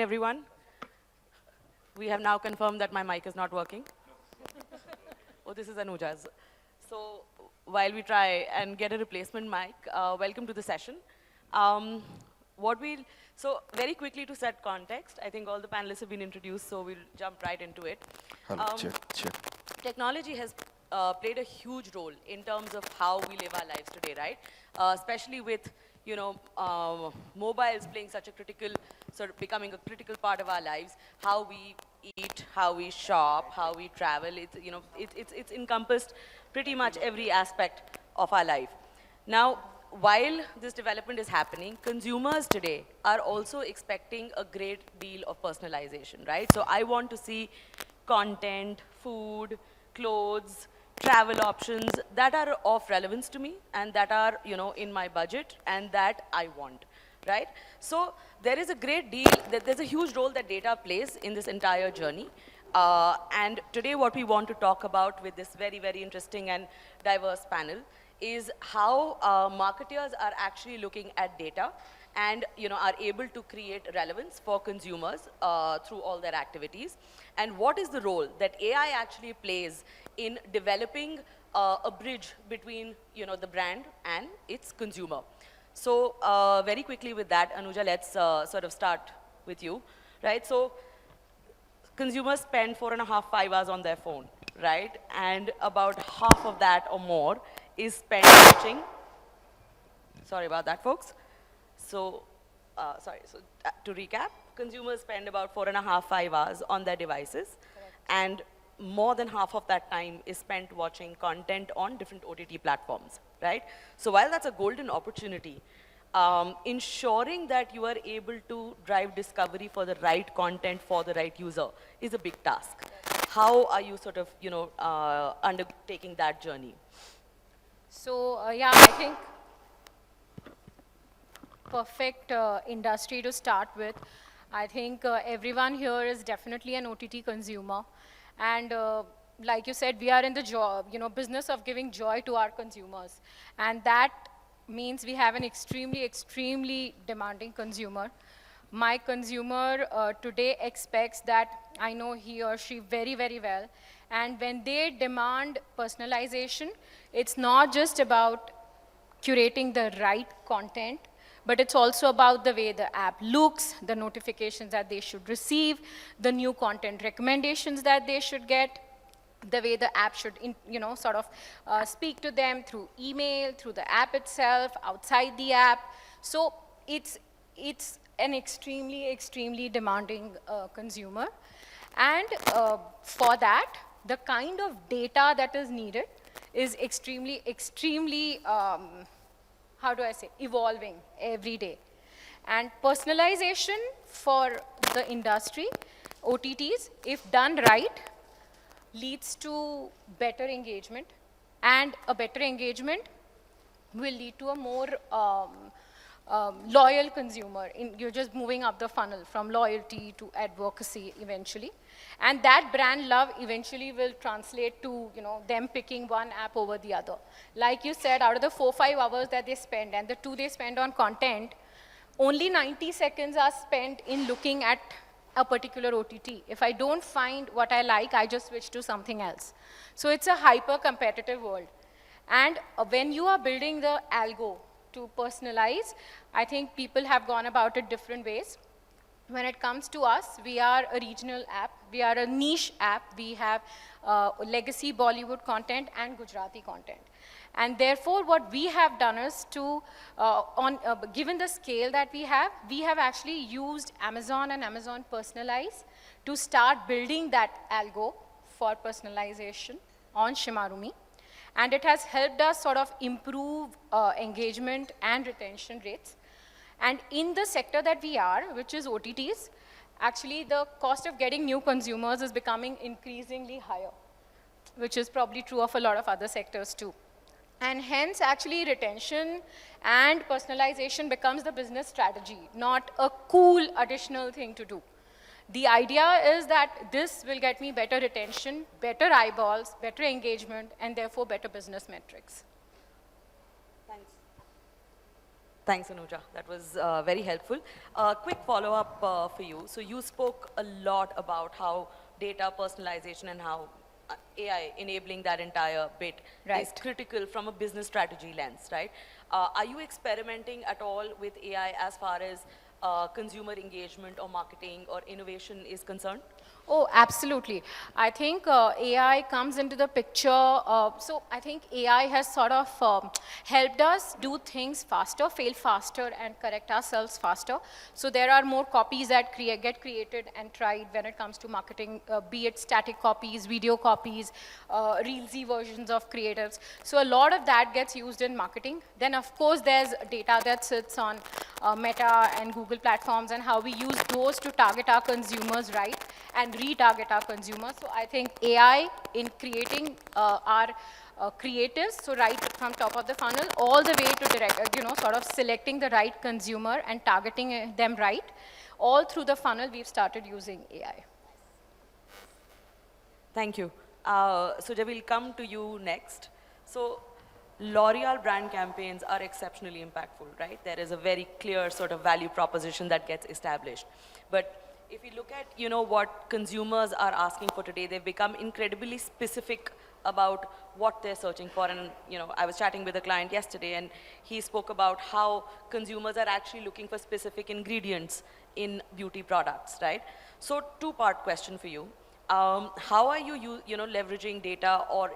everyone. We have now confirmed that my mic is not working. Oh, this is Anuja's. So while we try and get a replacement mic, welcome to the session. Um, so very quickly to set context, I think all the panelists have been introduced, so we'll jump right into it. Hello, check, check. Technology has played a huge role in terms of how we live our lives today, right? Especially with, mobiles playing such a critical, sort of becoming a critical part of our lives, how we eat, how we shop, how we travel. It's encompassed pretty much every aspect of our life. Now, while this development is happening, consumers today are also expecting a great deal of personalization, right? So I want to see content, food, clothes, travel options that are of relevance to me and that are, in my budget and that I want, right? So there is a great deal, there's a huge role that data plays in this entire journey. And today what we want to talk about with this very, very interesting and diverse panel is how marketers are actually looking at data and are able to create relevance for consumers through all their activities. And what is the role that AI actually plays in developing a bridge between the brand and its consumer. So very quickly with that, Anuja, let's sort of start with you, right? So consumers spend 4.5, 5 hours on their phone, right? And about half of that or more is spent watching. Sorry about that, folks. So, to recap, consumers spend about 4.5, 5 hours on their devices. Correct. And more than half of that time is spent watching content on different OTT platforms, right? So while that's a golden opportunity, ensuring that you are able to drive discovery for the right content for the right user is a big task. How are you sort of, undertaking that journey? So, yeah, I think perfect industry to start with. I think everyone here is definitely an OTT consumer. And like you said, we are in the business of giving joy to our consumers. And that means we have an extremely, extremely demanding consumer. My consumer today expects that I know he or she very, very well. And when they demand personalization, it's not just about curating the right content, but it's also about the way the app looks, the notifications that they should receive, the new content recommendations that they should get, the way the app should, speak to them through email, through the app itself, outside the app. So it's an extremely, extremely demanding consumer. And for that, the kind of data that is needed is extremely, extremely, evolving every day. And personalization for the industry, OTTs, if done right, leads to better engagement. And a better engagement will lead to a more loyal consumer. You're just moving up the funnel from loyalty to advocacy eventually. And that brand love eventually will translate to them picking one app over the other. Like you said, out of the 4-5 hours that they spend and the 2 they spend on content, only 90 seconds are spent in looking at a particular OTT. If I don't find what I like, I just switch to something else. So it's a hyper-competitive world. And when you are building the algo to personalize, I think people have gone about it different ways. When it comes to us, we are a regional app. We are a niche app. We have legacy Bollywood content and Gujarati content. And therefore, what we have done is to, given the scale that we have actually used Amazon and Amazon Personalize to start building that algo for personalization on Shemaroo. And it has helped us sort of improve engagement and retention rates. And in the sector that we are, which is OTTs, actually the cost of getting new consumers is becoming increasingly higher, which is probably true of a lot of other sectors too. And hence, actually, retention and personalization becomes the business strategy, not a cool additional thing to do. The idea is that this will get me better retention, better eyeballs, better engagement, and therefore better business metrics. Thanks. Thanks, Anuja. That was very helpful. Quick follow-up for you. So you spoke a lot about how data personalization and how AI enabling that entire bit is Right. critical from a business strategy lens, right? Are you experimenting at all with AI as far as consumer engagement or marketing or innovation is concerned? Oh, absolutely. I think AI comes into the picture. So I think AI has sort of helped us do things faster, fail faster, and correct ourselves faster. So there are more copies that get created and tried when it comes to marketing, be it static copies, video copies, Reelsy versions of creatives. So a lot of that gets used in marketing. Then of course there's data that sits on Meta and Google platforms and how we use those to target our consumers right and retarget our consumers. So I think AI in creating our creatives, so right from top of the funnel, all the way to direct, sort of selecting the right consumer and targeting them right, all through the funnel, we've started using AI. Thank you. Sujay, we'll come to you next. So L'Oreal brand campaigns are exceptionally impactful, right? There is a very clear sort of value proposition that gets established. But if you look at, what consumers are asking for today, they've become incredibly specific about what they're searching for. And, I was chatting with a client yesterday and he spoke about how consumers are actually looking for specific ingredients in beauty products, right? So two-part question for you. How are you, leveraging data or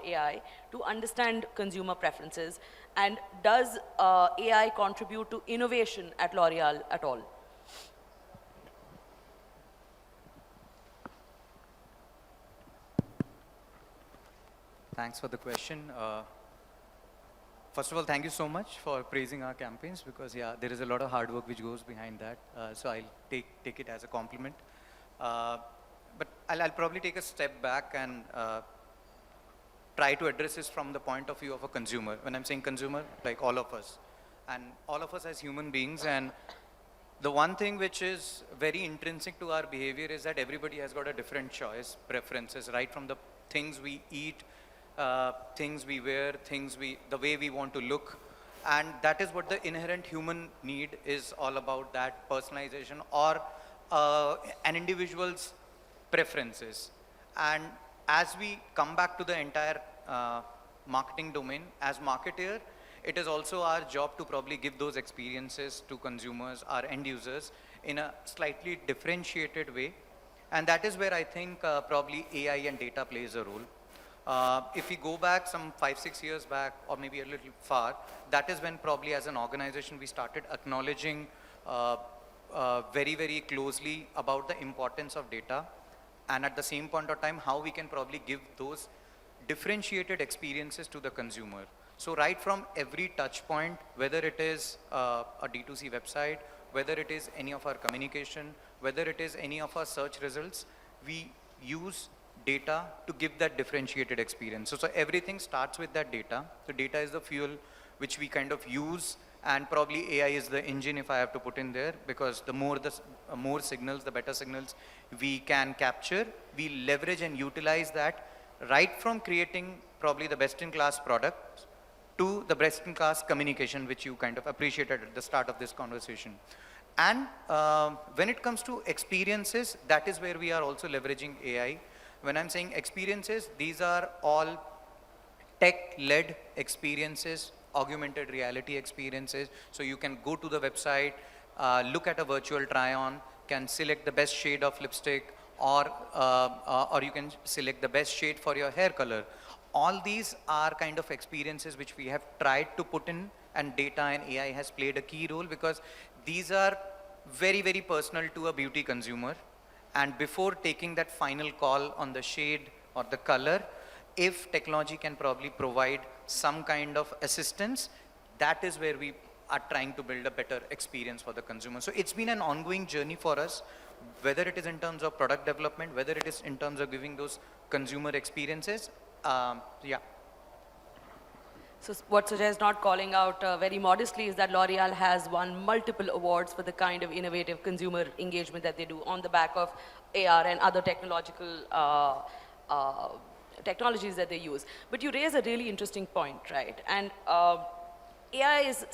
AI to understand consumer preferences? And does AI contribute to innovation at L'Oreal at all? Thanks for the question. First of all, thank you so much for praising our campaigns because, yeah, there is a lot of hard work which goes behind that. So I'll take it as a compliment. But I'll probably take a step back and try to address this from the point of view of a consumer. When I'm saying consumer, like all of us. And all of us as human beings. And the one thing which is very intrinsic to our behavior is that everybody has got a different choice, preferences, right from the things we eat, things we wear, the way we want to look. And that is what the inherent human need is all about, that personalization or an individual's preferences. And as we come back to the entire marketing domain, as marketer, it is also our job to probably give those experiences to consumers, our end users, in a slightly differentiated way. And that is where I think probably AI and data plays a role. If we go back some 5-6 years back, or maybe a little far, that is when probably as an organization we started acknowledging very, very closely about the importance of data, and at the same point of time how we can probably give those differentiated experiences to the consumer. So right from every touch point, whether it is a D2C website, whether it is any of our communication, whether it is any of our search results, we use data to give that differentiated experience. So everything starts with that data. So data is the fuel which we kind of use, and probably AI is the engine, if I have to put in there, because the more signals, the better signals we can capture. We leverage and utilize that right from creating probably the best-in-class product to the best-in-class communication, which you kind of appreciated at the start of this conversation. And when it comes to experiences, that is where we are also leveraging AI. When I'm saying experiences, these are all tech-led experiences, augmented reality experiences. So you can go to the website, look at a virtual try-on, can select the best shade of lipstick, or you can select the best shade for your hair color. All these are kind of experiences which we have tried to put in, and data and AI has played a key role because these are very, very personal to a beauty consumer. And before taking that final call on the shade or the color, if technology can probably provide some kind of assistance, that is where we are trying to build a better experience for the consumer. So it's been an ongoing journey for us, whether it is in terms of product development, whether it is in terms of giving those consumer experiences. Yeah. So what Sujay is not calling out very modestly is that L'Oreal has won multiple awards for the kind of innovative consumer engagement that they do on the back of AR and other technological technologies that they use. But you raise a really interesting point, right? And AI is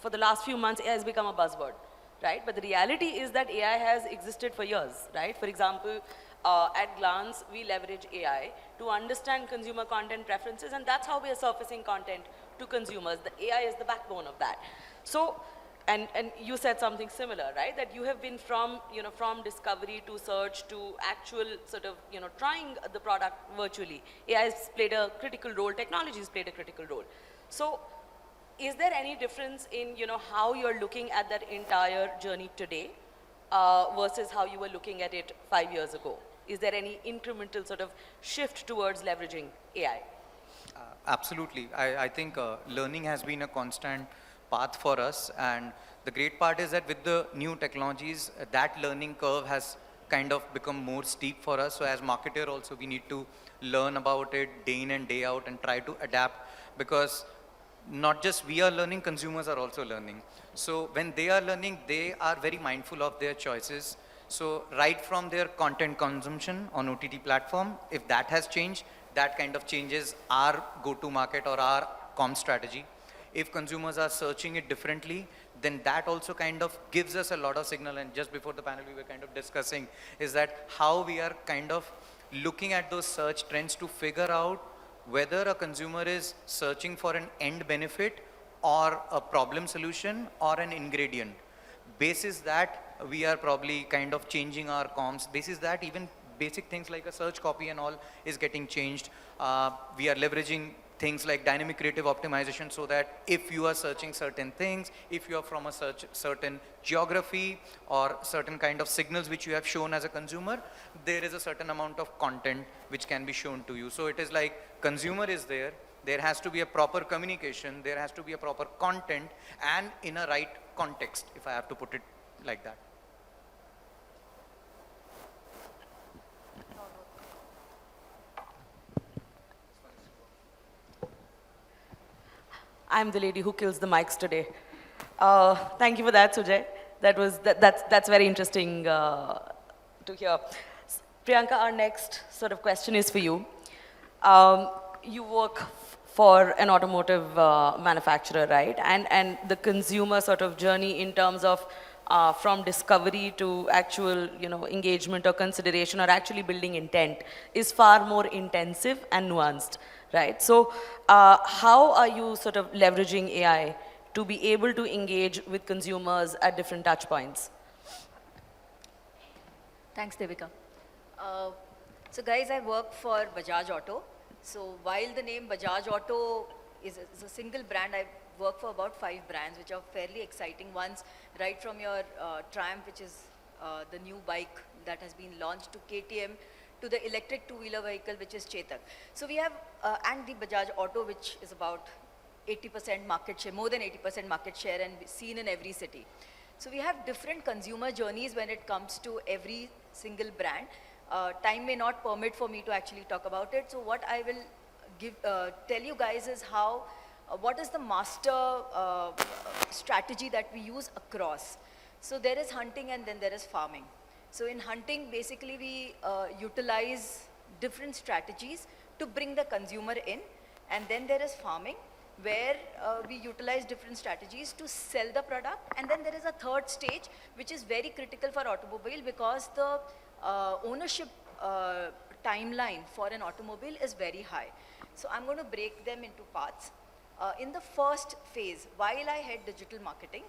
for the last few months, AI has become a buzzword, right? But the reality is that AI has existed for years, right? For example, at glance, we leverage AI to understand consumer content preferences, and that's how we are surfacing content to consumers. The AI is the backbone of that. So, and you said something similar, right? That you have been from, from discovery to search to actual sort of, trying the product virtually. AI has played a critical role, technology has played a critical role. So, is there any difference in, how you're looking at that entire journey today versus how you were looking at it 5 years ago? Is there any incremental sort of shift towards leveraging AI? Absolutely. I think learning has been a constant path for us, and the great part is that with the new technologies, that learning curve has kind of become more steep for us. So as marketer also, we need to learn about it day in and day out and try to adapt, because not just we are learning, consumers are also learning. So when they are learning, they are very mindful of their choices. So right from their content consumption on OTT platform, if that has changed, that kind of changes our go-to market or our comm strategy. If consumers are searching it differently, then that also kind of gives us a lot of signal. And just before the panel, we were kind of discussing is that how we are kind of looking at those search trends to figure out whether a consumer is searching for an end benefit or a problem solution or an ingredient. Basis that, we are probably kind of changing our comms. Basis that, even basic things like a search copy and all is getting changed. We are leveraging things like dynamic creative optimization, so that if you are searching certain things, if you are from a certain geography or certain kind of signals which you have shown as a consumer, there is a certain amount of content which can be shown to you. So it is like consumer is there, there has to be a proper communication, there has to be a proper content and in a right context, if I have to put it like that. I'm the lady who kills the mics today. Thank you for that, Sujay. That's very interesting to hear. Priyanka, our next sort of question is for you. You work for an automotive manufacturer, right? And the consumer sort of journey in terms of from discovery to actual, engagement or consideration or actually building intent is far more intensive and nuanced, right? So how are you sort of leveraging AI to be able to engage with consumers at different touch points? Thanks, Devika. So guys, I work for Bajaj Auto. So while the name Bajaj Auto is a single brand, I work for about 5 brands, which are fairly exciting ones, right from your Triumph, which is the new bike that has been launched, to KTM, to the electric two-wheeler vehicle, which is Chetak. So we have, and the Bajaj Auto, which is about 80% market share, more than 80% market share, and seen in every city. So we have different consumer journeys when it comes to every single brand. Time may not permit for me to actually talk about it. So what I will tell you guys is how, what is the master strategy that we use across. So there is hunting and then there is farming. So in hunting, basically we utilize different strategies to bring the consumer in, and then there is farming, where we utilize different strategies to sell the product. And then there is a third stage, which is very critical for automobile, because the ownership timeline for an automobile is very high. So I'm going to break them into parts. In the first phase, while I head digital marketing,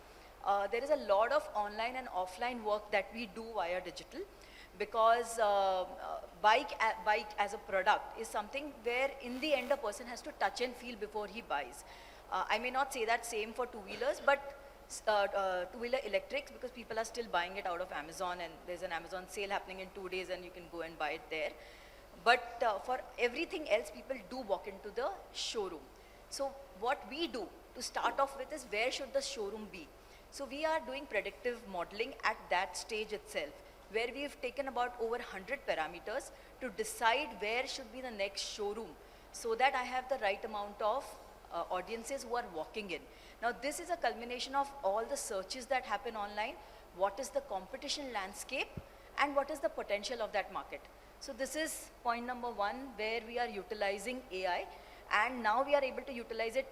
there is a lot of online and offline work that we do via digital, because bike as a product is something where in the end a person has to touch and feel before he buys. I may not say that same for two-wheelers, but two-wheeler electrics, because people are still buying it out of Amazon, and there's an Amazon sale happening in 2 days and you can go and buy it there. But for everything else, people do walk into the showroom. So what we do to start off with is, where should the showroom be? So we are doing predictive modeling at that stage itself, where we've taken about over 100 parameters to decide where should be the next showroom, so that I have the right amount of audiences who are walking in. Now this is a culmination of all the searches that happen online, what is the competition landscape, and what is the potential of that market. So this is point number 1, where we are utilizing AI, and now we are able to utilize it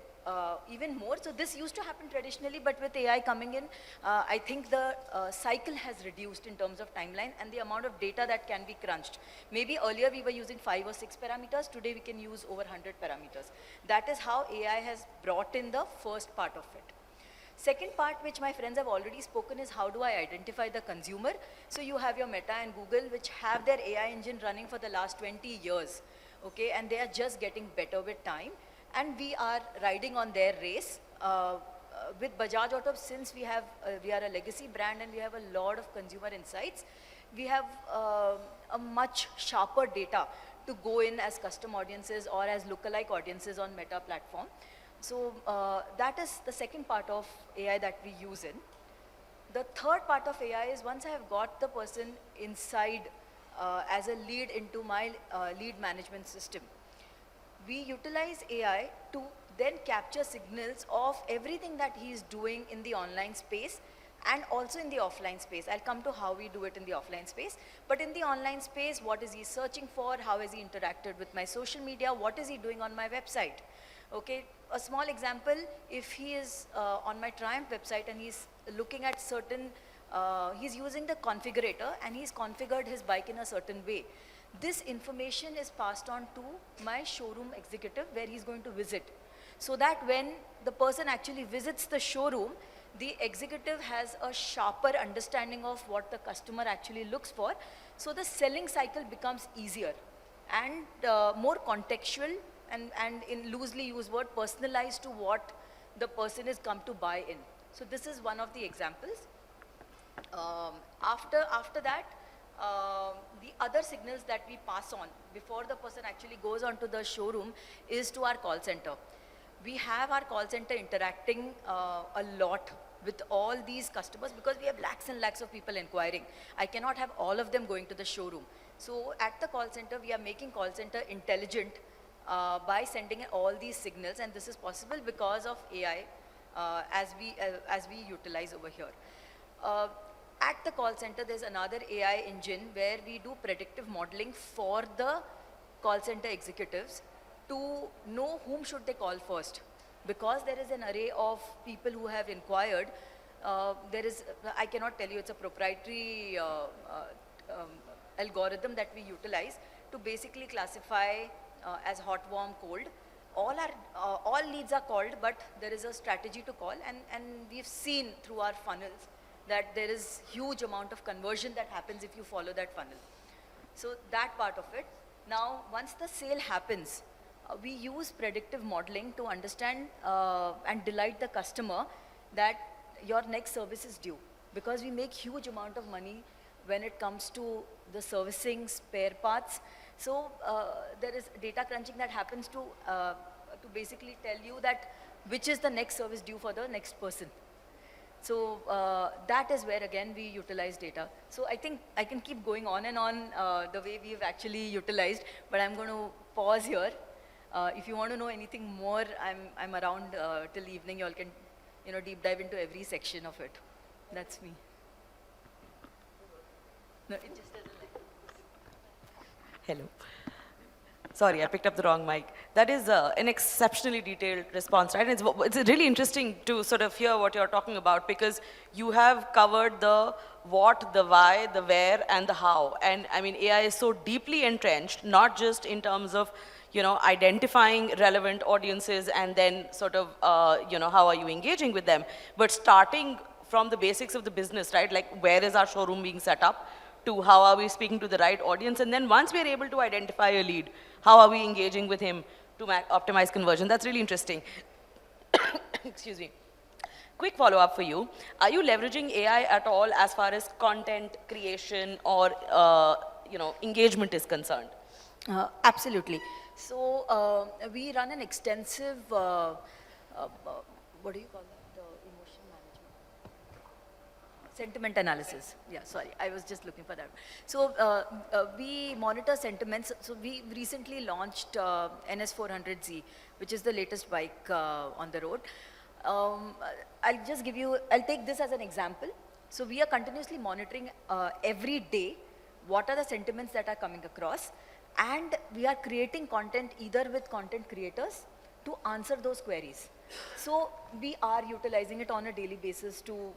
even more. So this used to happen traditionally, but with AI coming in, I think the cycle has reduced in terms of timeline and the amount of data that can be crunched. Maybe earlier we were using 5 or 6 parameters, today we can use over 100 parameters. That is how AI has brought in the first part of it. Second part, which my friends have already spoken, is how do I identify the consumer? So you have your Meta and Google, which have their AI engine running for the last 20 years, okay, and they are just getting better with time. And we are riding on their race. With Bajaj Auto, since we are a legacy brand and we have a lot of consumer insights, we have a much sharper data to go in as custom audiences or as lookalike audiences on Meta platform. So that is the second part of AI that we use in. The third part of AI is once I have got the person inside as a lead into my lead management system, we utilize AI to then capture signals of everything that he is doing in the online space and also in the offline space. I'll come to how we do it in the offline space. But in the online space, what is he searching for? How has he interacted with my social media? What is he doing on my website? Okay, a small example, if he is on my Triumph website and he's looking at certain, he's using the configurator and he's configured his bike in a certain way. This information is passed on to my showroom executive where he's going to visit. So that when the person actually visits the showroom, the executive has a sharper understanding of what the customer actually looks for. So the selling cycle becomes easier and more contextual and in loosely used word, personalized to what the person is come to buy in. So this is one of the examples. After that, the other signals that we pass on before the person actually goes onto the showroom is to our call center. We have our call center interacting a lot with all these customers because we have lakhs and lakhs of people inquiring. I cannot have all of them going to the showroom. So at the call center, we are making call center intelligent by sending in all these signals, and this is possible because of AI as we utilize over here. At the call center, there's another AI engine where we do predictive modeling for the call center executives to know whom should they call first. Because there is an array of people who have inquired, I cannot tell you, it's a proprietary algorithm that we utilize to basically classify as hot, warm, cold. All leads are called, but there is a strategy to call, and we've seen through our funnels that there is huge amount of conversion that happens if you follow that funnel. So that part of it. Now, once the sale happens, we use predictive modeling to understand and delight the customer that your next service is due. Because we make huge amount of money when it comes to the servicing, spare parts. So there is data crunching that happens to basically tell you that which is the next service due for the next person. So that is where again we utilize data. So I think I can keep going on and on the way we've actually utilized, but I'm going to pause here. If you want to know anything more, I'm around till evening. You all can, deep dive into every section of it. That's me. No, it just doesn't like. Hello. Sorry, I picked up the wrong mic. That is an exceptionally detailed response, right? And it's really interesting to sort of hear what you're talking about because you have covered the what, the why, the where, and the how. And I mean, AI is so deeply entrenched, not just in terms of, identifying relevant audiences and then sort of, how are you engaging with them, but starting from the basics of the business, right? Like, where is our showroom being set up? To how are we speaking to the right audience, and then once we are able to identify a lead, how are we engaging with him to optimize conversion? That's really interesting. Excuse me. Quick follow-up for you. Are you leveraging AI at all as far as content creation or engagement is concerned? Absolutely. So we run an extensive, what do you call that? Sentiment analysis. Yeah, sorry, I was just looking for that. So we monitor sentiments. So we recently launched NS400Z, which is the latest bike on the road. I'll take this as an example. So we are continuously monitoring every day what are the sentiments that are coming across, and we are creating content either with content creators to answer those queries. So we are utilizing it on a daily basis to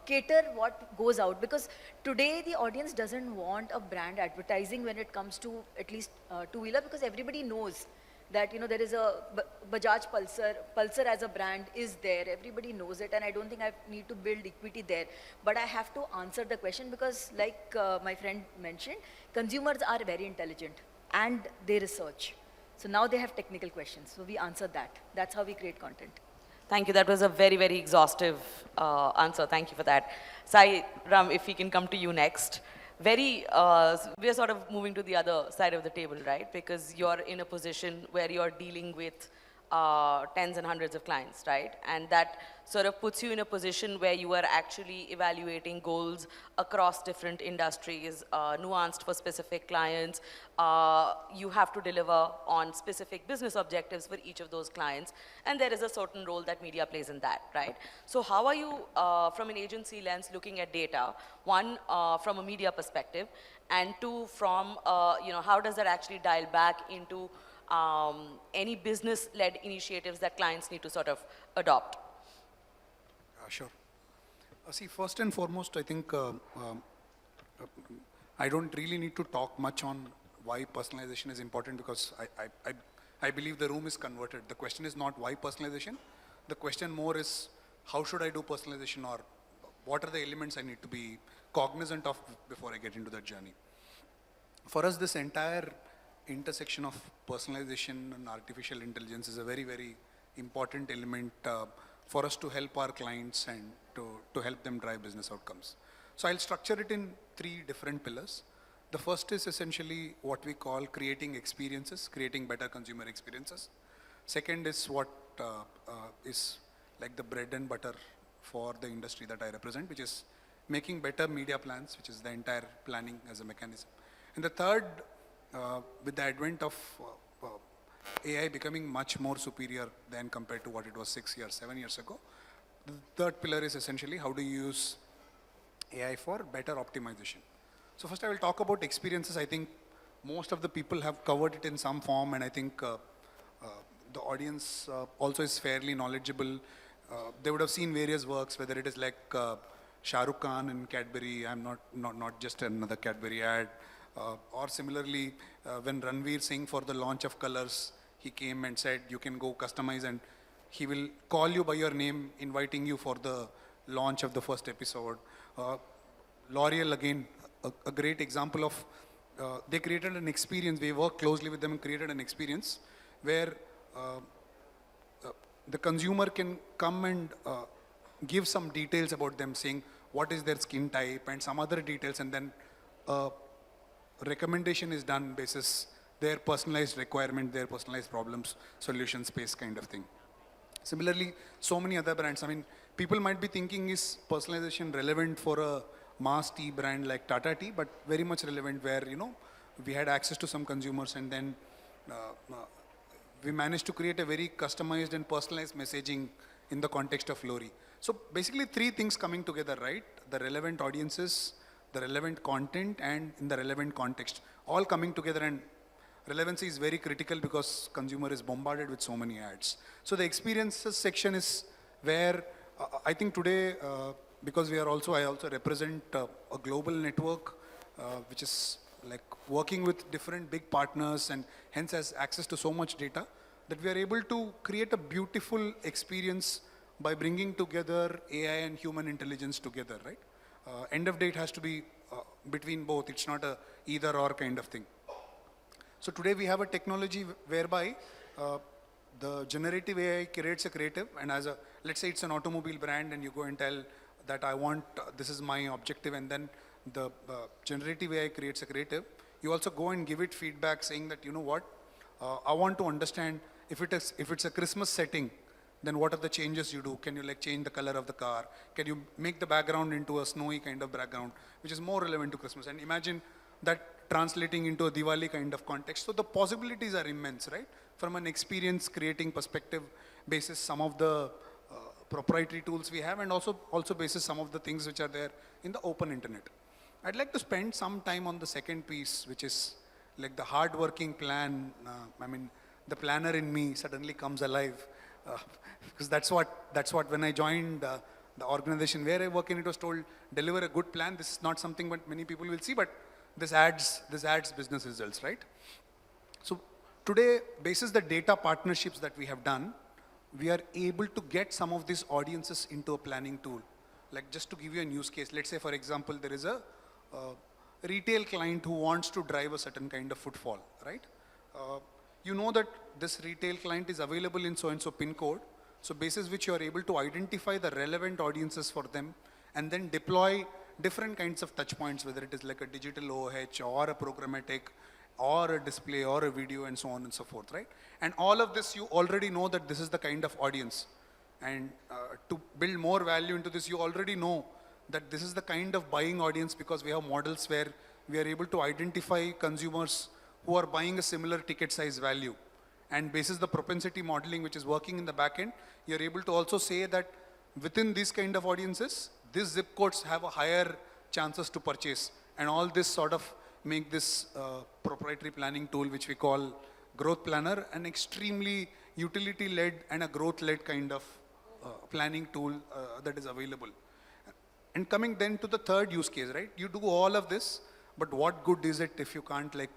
cater what goes out, because today the audience doesn't want a brand advertising when it comes to at least two-wheeler, because everybody knows that, you know, there is a Bajaj Pulsar as a brand is there. Everybody knows it, and I don't think I need to build equity there. But I have to answer the question because, like my friend mentioned, consumers are very intelligent and they research. So now they have technical questions. So we answer that. That's how we create content. Thank you. That was a very, very exhaustive answer. Thank you for that. Sairam, if we can come to you next. We're sort of moving to the other side of the table, right? Because you're in a position where you're dealing with tens and hundreds of clients, right? And that sort of puts you in a position where you are actually evaluating goals across different industries, nuanced for specific clients. You have to deliver on specific business objectives for each of those clients. And there is a certain role that media plays in that, right? So how are you, from an agency lens, looking at data? One, from a media perspective, and two, from, how does that actually dial back into any business-led initiatives that clients need to sort of adopt? Sure. See, first and foremost, I think I don't really need to talk much on why personalization is important, because I believe the room is converted. The question is not why personalization. The question more is how should I do personalization, or what are the elements I need to be cognizant of before I get into that journey. For us, this entire intersection of personalization and artificial intelligence is a very, very important element for us to help our clients and to help them drive business outcomes. So I'll structure it in 3 different pillars. The first is essentially what we call creating experiences, creating better consumer experiences. Second is what is like the bread and butter for the industry that I represent, which is making better media plans, which is the entire planning as a mechanism. And the third, with the advent of AI becoming much more superior than compared to what it was 6 years, 7 years ago, the third pillar is essentially how do you use AI for better optimization. So first I will talk about experiences. I think most of the people have covered it in some form, and I think the audience also is fairly knowledgeable. They would have seen various works, whether it is like Shah Rukh Khan and Cadbury, I'm not just another Cadbury ad, or similarly when Ranveer Singh, for the launch of Colors, he came and said you can go customize and he will call you by your name, inviting you for the launch of the first episode. L'Oreal, again, a great example of, they created an experience, we worked closely with them and created an experience where the consumer can come and give some details about them, saying what is their skin type and some other details, and then recommendation is done basis their personalized requirement, their personalized problems, solution space kind of thing. Similarly, so many other brands. I mean, people might be thinking, is personalization relevant for a mass tea brand like Tata Tea, but very much relevant where, we had access to some consumers, and then we managed to create a very customized and personalized messaging in the context of Lori. So basically 3 things coming together, right? The relevant audiences, the relevant content, and in the relevant context, all coming together. And relevancy is very critical because consumer is bombarded with so many ads. So the experiences section is where I think today, because I also represent a global network, which is like working with different big partners and hence has access to so much data, that we are able to create a beautiful experience by bringing together AI and human intelligence together, right? End of day, it has to be between both. It's not a either or kind of thing. So today we have a technology whereby the generative AI creates a creative, and let's say it's an automobile brand and you go and tell that I want, this is my objective, and then the generative AI creates a creative. You also go and give it feedback saying that, you know what, I want to understand if it's a Christmas setting, then what are the changes you do? Can you like change the color of the car? Can you make the background into a snowy kind of background, which is more relevant to Christmas? And imagine that translating into a Diwali kind of context. So the possibilities are immense, right? From an experience creating perspective basis, some of the proprietary tools we have, and also basis some of the things which are there in the open internet. I'd like to spend some time on the second piece, which is like the hard-working plan. I mean, the planner in me suddenly comes alive Because that's what when I joined the organization where I work in, it was told, deliver a good plan. This is not something that many people will see, but this adds business results, right? So today, basis the data partnerships that we have done, we are able to get some of these audiences into a planning tool. Like just to give you a use case, let's say for example, there is a retail client who wants to drive a certain kind of footfall, right? You know that this retail client is available in so-and-so pin code, so basis which you are able to identify the relevant audiences for them and then deploy different kinds of touch points, whether it is like a digital OH or a programmatic or a display or a video and so on and so forth, right? And all of this, you already know that this is the kind of audience. And to build more value into this, you already know that this is the kind of buying audience because we have models where we are able to identify consumers who are buying a similar ticket size value. And basis the propensity modeling which is working in the back end, you're able to also say that within these kind of audiences, these zip codes have a higher chances to purchase. And all this sort of make this proprietary planning tool, which we call Growth Planner, an extremely utility-led and a growth-led kind of planning tool that is available. And coming then to the third use case, right? You do all of this, but what good is it if you can't like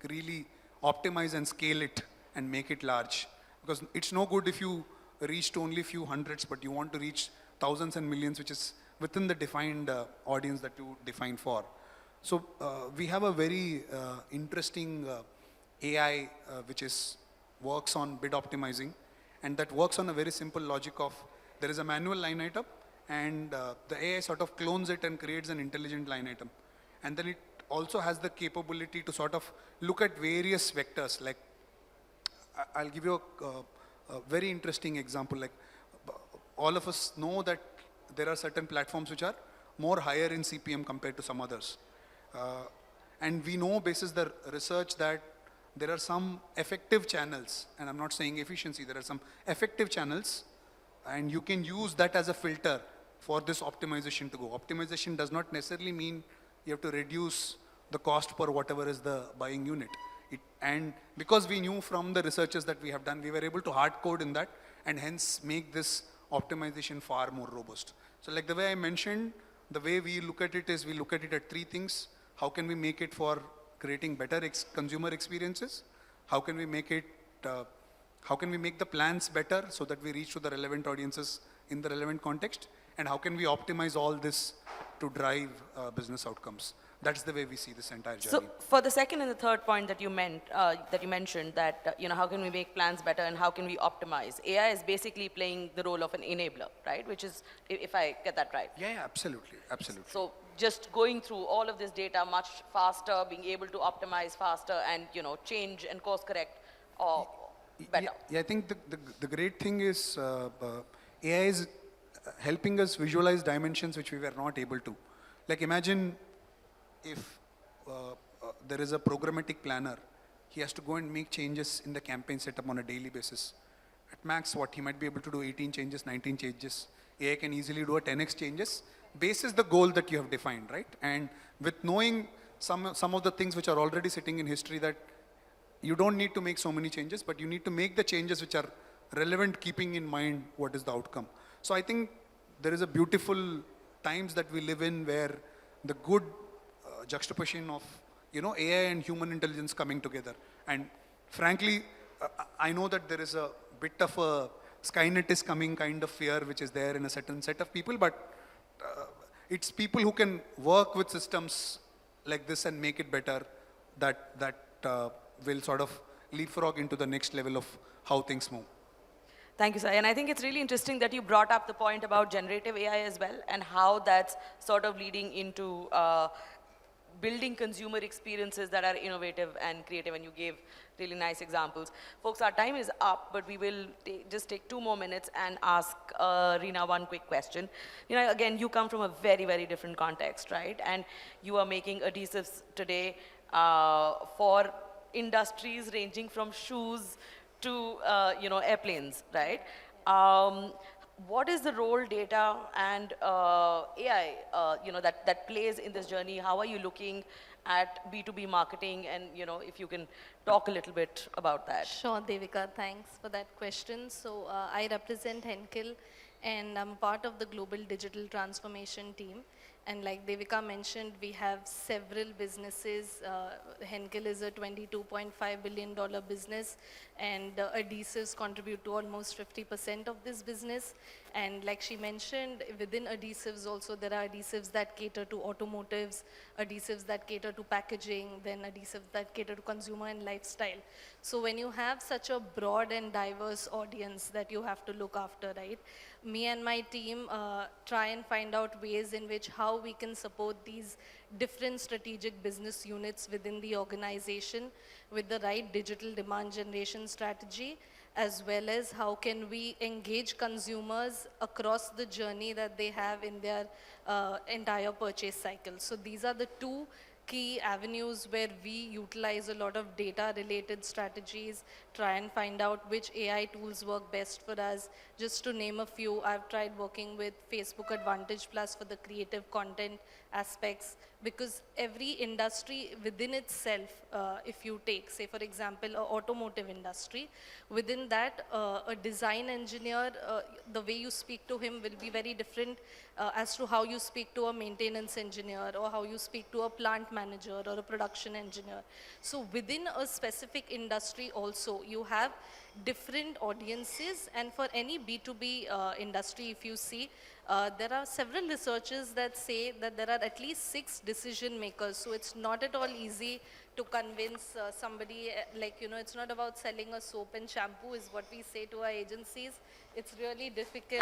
really optimize and scale it and make it large? Because it's no good if you reach to only few hundreds, but you want to reach thousands and millions, which is within the defined audience that you define for. So we have a very interesting AI which works on bid optimizing, and that works on a very simple logic of there is a manual line item, and the AI sort of clones it and creates an intelligent line item. And then it also has the capability to sort of look at various vectors. Like I'll give you a very interesting example. Like all of us know that there are certain platforms which are more higher in CPM compared to some others. And we know basis the research that there are some effective channels, and I'm not saying efficiency, there are some effective channels, and you can use that as a filter for this optimization to go. Optimization does not necessarily mean you have to reduce the cost per whatever is the buying unit. And because we knew from the researches that we have done, we were able to hard code in that and hence make this optimization far more robust. So like the way I mentioned, the way we look at it is we look at it at three things. How can we make it for creating better consumer experiences? How can we make it, how can we make the plans better so that we reach to the relevant audiences in the relevant context? And how can we optimize all this to drive business outcomes? That's the way we see this entire journey. So for the second and the third point that you mentioned that how can we make plans better and how can we optimize? AI is basically playing the role of an enabler, right? Which is, if I get that right. Yeah, absolutely, absolutely. So just going through all of this data much faster, being able to optimize faster, and change and course correct better. Yeah, I think the great thing is AI is helping us visualize dimensions which we were not able to. Like imagine if there is a programmatic planner, he has to go and make changes in the campaign setup on a daily basis. At max, he might be able to do 18 changes, 19 changes. AI can easily do a 10x changes. Basis the goal that you have defined, right? And with knowing some of the things which are already sitting in history, that you don't need to make so many changes, but you need to make the changes which are relevant, keeping in mind what is the outcome. So I think there is a beautiful times that we live in where the good juxtaposition of AI and human intelligence coming together. And frankly, I know that there is a bit of a Skynet is coming kind of fear which is there in a certain set of people, but it's people who can work with systems like this and make it better that will sort of leapfrog into the next level of how things move. Thank you, sir. And I think it's really interesting that you brought up the point about generative AI as well and how that's sort of leading into building consumer experiences that are innovative and creative, and you gave really nice examples. Folks, our time is up, but we will just take 2 more minutes and ask Reena one quick question. Again, you come from a very, very different context, right? And you are making adhesives today for industries ranging from shoes to airplanes, right? What is the role data and AI that plays in this journey? How are you looking at B2B marketing, and if you can talk a little bit about that. Sure, Devika, thanks for that question. So I represent Henkel and I'm part of the global digital transformation team. And like Devika mentioned, we have several businesses. Henkel is a $22.5 billion business, and adhesives contribute to almost 50% of this business. And like she mentioned, within adhesives also, there are adhesives that cater to automotives, adhesives that cater to packaging, then adhesives that cater to consumer and lifestyle. So when you have such a broad and diverse audience that you have to look after, right? Me and my team try and find out ways in which how we can support these different strategic business units within the organization with the right digital demand generation strategy, as well as how can we engage consumers across the journey that they have in their entire purchase cycle. So these are the two key avenues where we utilize a lot of data related strategies, try and find out which AI tools work best for us. Just to name a few, I've tried working with Facebook Advantage Plus for the creative content aspects, because every industry within itself, if you take, say for example, an automotive industry, within that a design engineer, the way you speak to him will be very different as to how you speak to a maintenance engineer or how you speak to a plant manager or a production engineer. So within a specific industry also, you have different audiences, and for any B2B industry, if you see, there are several researches that say that there are at least 6 decision makers. So it's not at all easy to convince somebody, like, it's not about selling a soap and shampoo is what we say to our agencies. It's really difficult.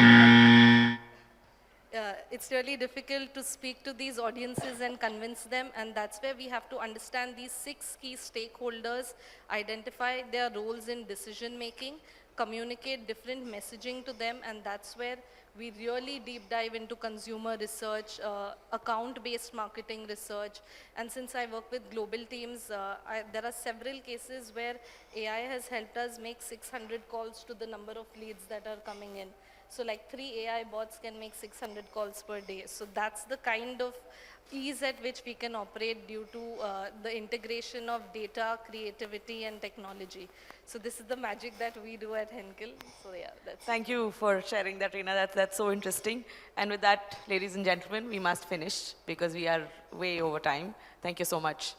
It's really difficult to speak to these audiences and convince them, and that's where we have to understand these 6 key stakeholders, identify their roles in decision making, communicate different messaging to them, and that's where we really deep dive into consumer research, account-based marketing research. And since I work with global teams, there are several cases where AI has helped us make 600 calls to the number of leads that are coming in. So like 3 AI bots can make 600 calls per day. So that's the kind of ease at which we can operate due to the integration of data, creativity, and technology. So this is the magic that we do at Henkel. So yeah, that's. Thank you for sharing that, Reena. That's so interesting. And with that, ladies and gentlemen, we must finish because we are way over time. Thank you so much.